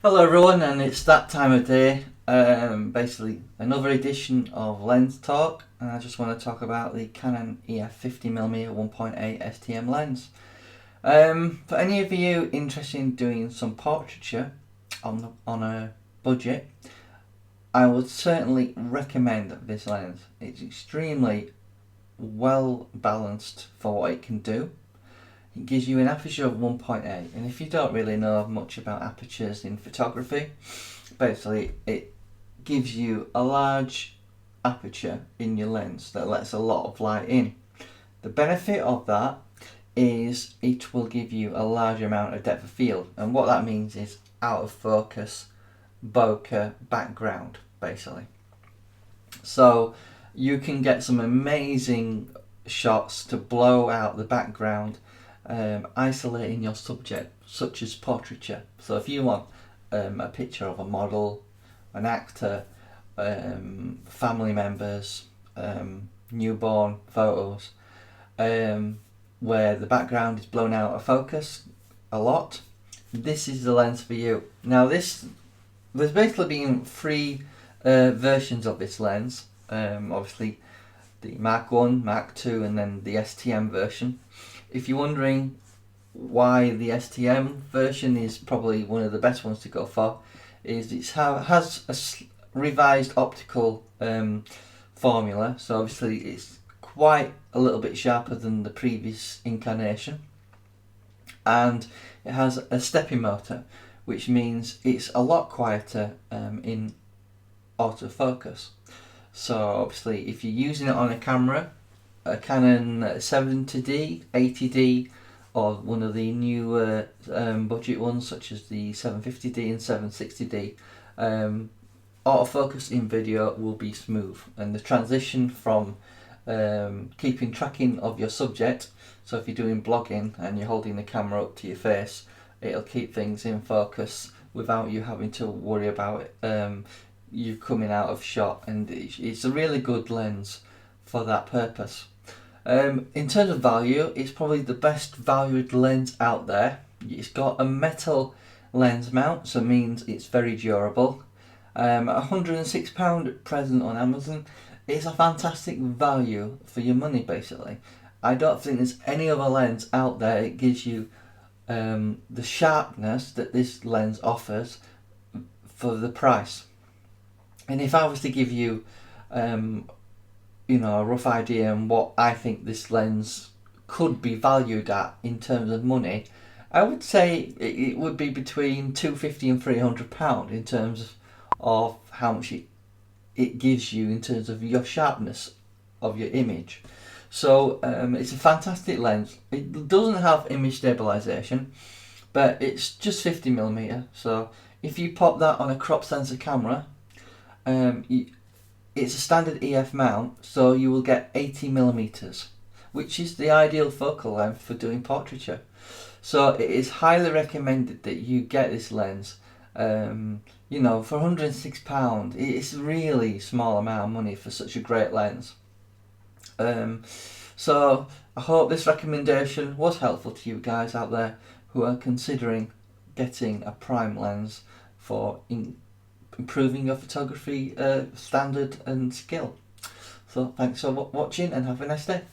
Hello everyone, and it's that time of day. Basically another edition of Lens Talk, and I just want to talk about the Canon EF 50mm 1.8 STM lens. For any of you interested in doing some portraiture on a budget, I would certainly recommend this lens. It's extremely well balanced for what it can do. It gives you an aperture of 1.8, and if you don't really know much about apertures in photography, basically it gives you a large aperture in your lens that lets a lot of light in. The benefit of that is it will give you a large amount of depth of field, and what that means is out of focus, bokeh background basically. So you can get some amazing shots to blow out the background, isolating your subject, such as portraiture. So if you want a picture of a model, an actor, family members, newborn photos, where the background is blown out of focus a lot, this is the lens for you. Now there's basically been three versions of this lens. Obviously the Mark 1, Mark 2 and then the STM version. If you're wondering why the STM version is probably one of the best ones to go for, is it has a revised optical formula, so obviously it's quite a little bit sharper than the previous incarnation, and it has a stepping motor, which means it's a lot quieter in autofocus. So obviously if you're using it on a camera, a Canon 70D, 80D, or one of the newer budget ones such as the 750D and 760D, autofocus in video will be smooth, and the transition from keeping tracking of your subject, so if you're doing blogging and you're holding the camera up to your face, it'll keep things in focus without you having to worry about you coming out of shot, and it's a really good lens for that purpose. In terms of value, it's probably the best valued lens out there. It's got a metal lens mount, so it means it's very durable. £106 at present on Amazon. It's a fantastic value for your money basically. I don't think there's any other lens out there that gives you the sharpness that this lens offers for the price. And if I was to give you a rough idea on what I think this lens could be valued at in terms of money, I would say it would be between £250 and £300 in terms of how much it gives you in terms of your sharpness of your image. So it's a fantastic lens. It doesn't have image stabilization, but it's just 50mm. So if you pop that on a crop sensor camera, it's a standard EF mount, so you will get 80mm, which is the ideal focal length for doing portraiture. So it is highly recommended that you get this lens. For £106, it's a really small amount of money for such a great lens. So I hope this recommendation was helpful to you guys out there who are considering getting a prime lens for improving your photography standard and skill. So thanks for watching and have a nice day.